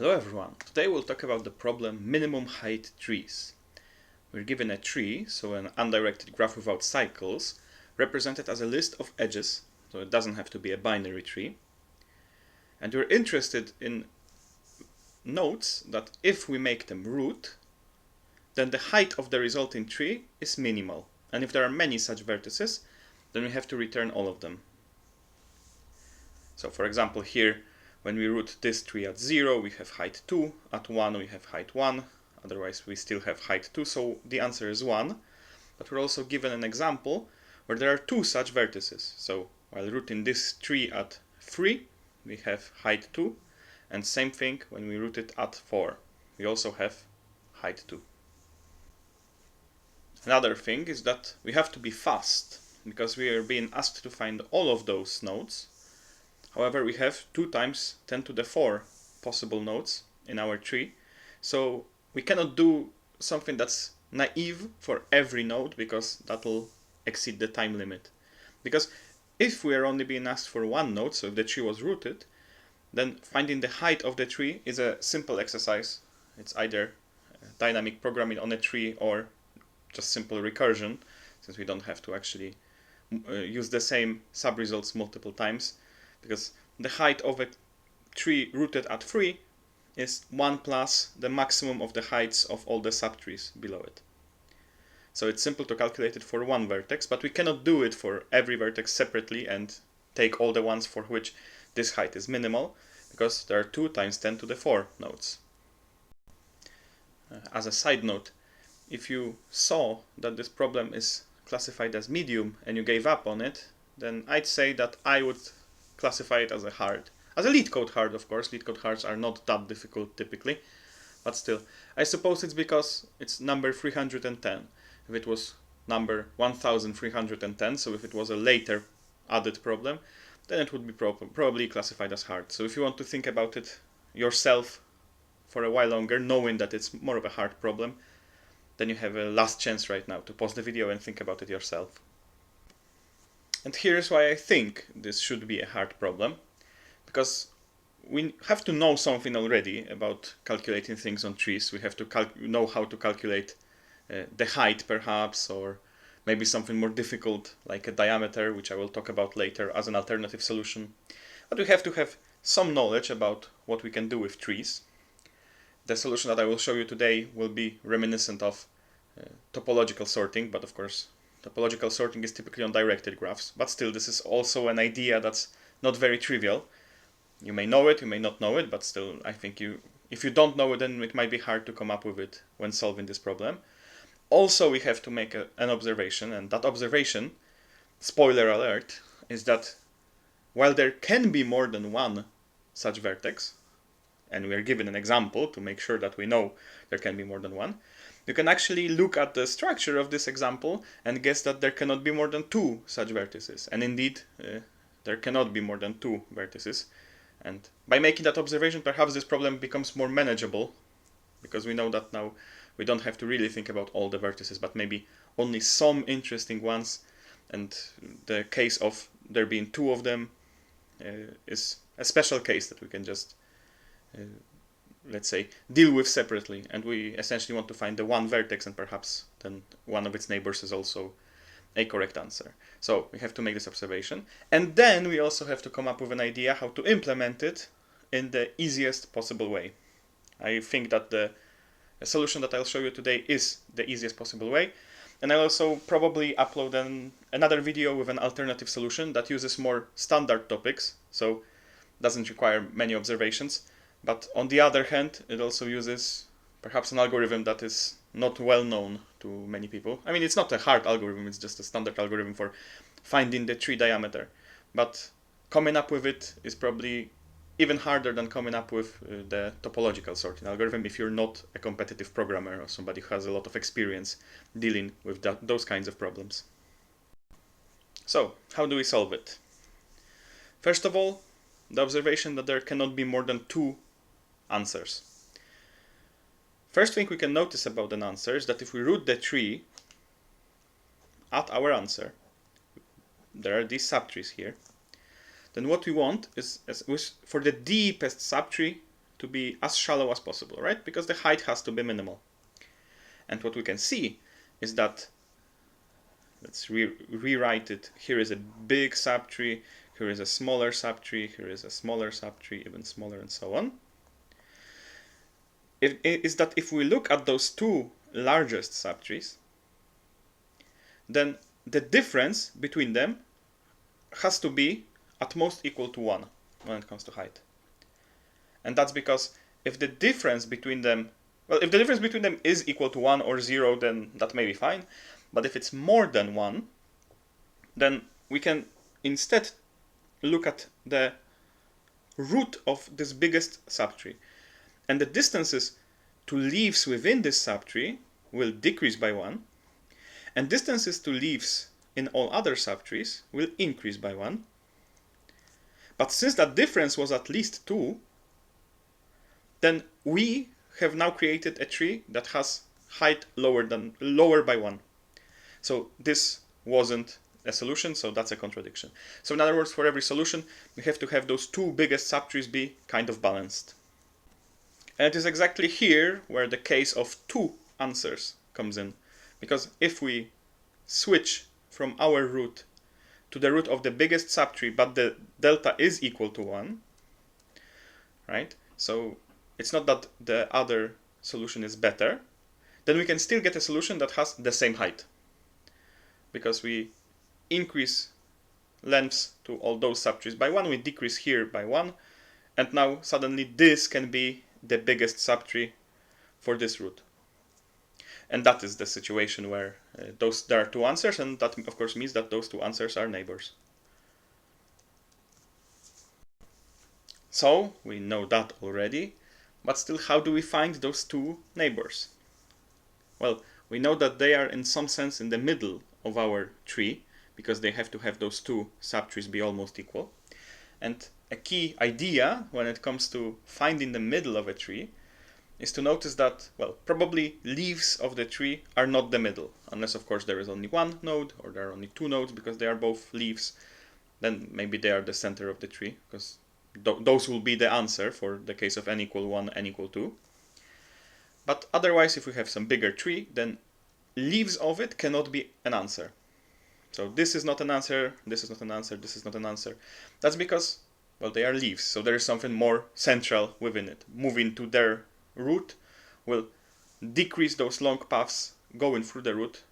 Hello everyone, today we'll talk about the problem minimum height trees. We're given a tree, so an undirected graph without cycles, represented as a list of edges, so it doesn't have to be a binary tree. And we're interested in nodes that if we make them root, then the height of the resulting tree is minimal. And if there are many such vertices, then we have to return all of them. So for example here, when we root this tree at 0, we have height 2, at 1 we have height 1, otherwise we still have height 2, so the answer is 1. But we're also given an example where there are two such vertices. So while rooting this tree at 3, we have height 2, and same thing when we root it at 4, we also have height 2. Another thing is that we have to be fast, because we are being asked to find all of those nodes. However, we have 2 times 10 to the 4 possible nodes in our tree, so we cannot do something that's naive for every node, because that will exceed the time limit. Because if we are only being asked for one node, so if the tree was rooted, then finding the height of the tree is a simple exercise. It's either dynamic programming on a tree or just simple recursion, since we don't have to actually use the same sub-results multiple times. Because the height of a tree rooted at 3 is 1 plus the maximum of the heights of all the subtrees below it. So it's simple to calculate it for one vertex, but we cannot do it for every vertex separately and take all the ones for which this height is minimal, because there are 2 times 10 to the 4 nodes. As a side note, if you saw that this problem is classified as medium and you gave up on it, then I'd say that I would classify it as a hard. As a LeetCode hard, of course. LeetCode hards are not that difficult typically, but still. I suppose it's because it's number 310. If it was number 1310, so if it was a later added problem, then it would be probably classified as hard. So if you want to think about it yourself for a while longer, knowing that it's more of a hard problem, then you have a last chance right now to pause the video and think about it yourself. And here's why I think this should be a hard problem, because we have to know something already about calculating things on trees. We have to know how to calculate the height perhaps, or maybe something more difficult like a diameter, which I will talk about later as an alternative solution. But we have to have some knowledge about what we can do with trees. The solution that I will show you today will be reminiscent of topological sorting, but of course topological sorting is typically on directed graphs, but still this is also an idea that's not very trivial. You may know it, you may not know it, but still I think if you don't know it, then it might be hard to come up with it when solving this problem. Also, we have to make an observation, and that observation, spoiler alert, is that while there can be more than one such vertex, and we are given an example to make sure that we know there can be more than one, you can actually look at the structure of this example and guess that there cannot be more than 2 such vertices. And indeed, there cannot be more than 2 vertices. And by making that observation, perhaps this problem becomes more manageable, because we know that now we don't have to really think about all the vertices, but maybe only some interesting ones. And the case of there being 2 of them is a special case that we can just let's say, deal with separately, and we essentially want to find the one vertex, and perhaps then one of its neighbors is also a correct answer. So we have to make this observation, and then we also have to come up with an idea how to implement it in the easiest possible way. I think that the solution that I'll show you today is the easiest possible way, and I'll also probably upload another video with an alternative solution that uses more standard topics, so doesn't require many observations. But on the other hand, it also uses perhaps an algorithm that is not well known to many people. I mean, it's not a hard algorithm, it's just a standard algorithm for finding the tree diameter. But coming up with it is probably even harder than coming up with the topological sorting algorithm if you're not a competitive programmer or somebody who has a lot of experience dealing with those kinds of problems. So, how do we solve it? First of all, the observation that there cannot be more than 2 answers. First thing we can notice about an answer is that if we root the tree at our answer, there are these subtrees here, then what we want is for the deepest subtree to be as shallow as possible, right? Because the height has to be minimal. And what we can see is that, let's rewrite it. Here is a big subtree, here is a smaller subtree, here is a smaller subtree, even smaller, and so on. Is that if we look at those two largest subtrees, then the difference between them has to be at most equal to 1 when it comes to height. And that's because if the difference between them, well, if the difference between them is equal to 1 or 0, then that may be fine. But if it's more than 1, then we can instead look at the root of this biggest subtree. And the distances to leaves within this subtree will decrease by 1. And distances to leaves in all other subtrees will increase by 1. But since that difference was at least 2, then we have now created a tree that has height lower by 1. So this wasn't a solution, so that's a contradiction. So in other words, for every solution, we have to have those two biggest subtrees be kind of balanced. And it is exactly here where the case of two answers comes in. Because if we switch from our root to the root of the biggest subtree, but the delta is equal to 1, right? So it's not that the other solution is better, then we can still get a solution that has the same height. Because we increase lengths to all those subtrees by 1, we decrease here by 1, and now suddenly this can be the biggest subtree for this root. And that is the situation where there are two answers, and that of course means that those two answers are neighbors. So we know that already, but still, how do we find those two neighbors? Well, we know that they are in some sense in the middle of our tree, because they have to have those two subtrees be almost equal. And a key idea when it comes to finding the middle of a tree is to notice that, well, probably leaves of the tree are not the middle, unless of course there is only one node, or there are only two nodes because they are both leaves. Then maybe they are the center of the tree, because those will be the answer for the case of n equal 1, n equal 2. But otherwise, if we have some bigger tree, then leaves of it cannot be an answer. So this is not an answer, this is not an answer, this is not an answer. That's because, well, they are leaves, so there is something more central within it. Moving to their root will decrease those long paths going through the root,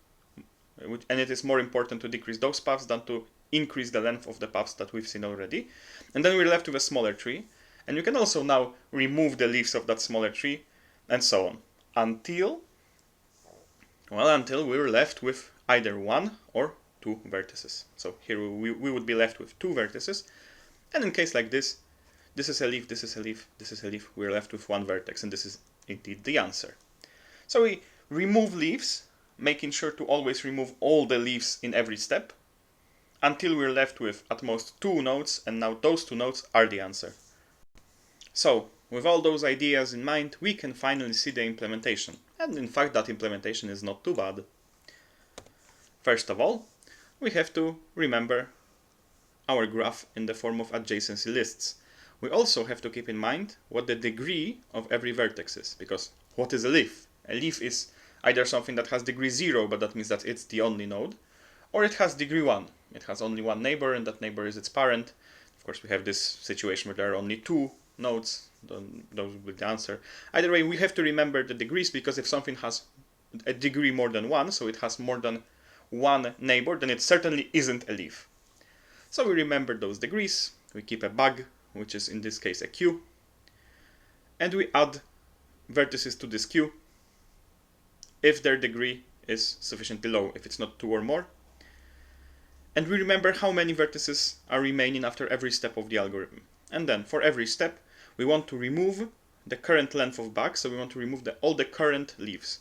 and it is more important to decrease those paths than to increase the length of the paths that we've seen already. And then we're left with a smaller tree, and you can also now remove the leaves of that smaller tree, and so on, until we're left with either one or two vertices. So here we would be left with two vertices, and in case like this, this is a leaf, this is a leaf, this is a leaf, we're left with one vertex, and this is indeed the answer. So we remove leaves, making sure to always remove all the leaves in every step, until we're left with at most two nodes, and now those two nodes are the answer. So, with all those ideas in mind, we can finally see the implementation. And in fact, that implementation is not too bad. First of all, we have to remember our graph in the form of adjacency lists. We also have to keep in mind what the degree of every vertex is, because what is a leaf? A leaf is either something that has degree 0, but that means that it's the only node, or it has degree 1. It has only one neighbor, and that neighbor is its parent. Of course, we have this situation where there are only two nodes. Those will be the answer. Either way, we have to remember the degrees, because if something has a degree more than 1, so it has more than one neighbor, then it certainly isn't a leaf. So we remember those degrees, we keep a bag, which is in this case a queue, and we add vertices to this queue if their degree is sufficiently low, if it's not 2 or more. And we remember how many vertices are remaining after every step of the algorithm. And then for every step, we want to remove the current length of bag, so we want to remove all the current leaves.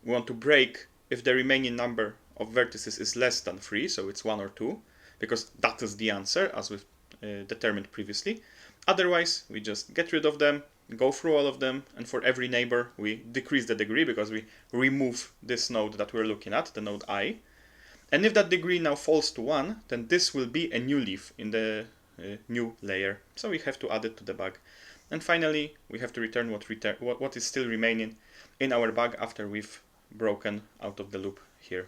We want to break if the remaining number of vertices is less than 3, so it's 1 or 2, because that is the answer, as we've determined previously. Otherwise, we just get rid of them, go through all of them, and for every neighbor, we decrease the degree, because we remove this node that we're looking at, the node I. And if that degree now falls to 1, then this will be a new leaf in the new layer. So we have to add it to the bag. And finally, we have to return what is still remaining in our bug after we've broken out of the loop here.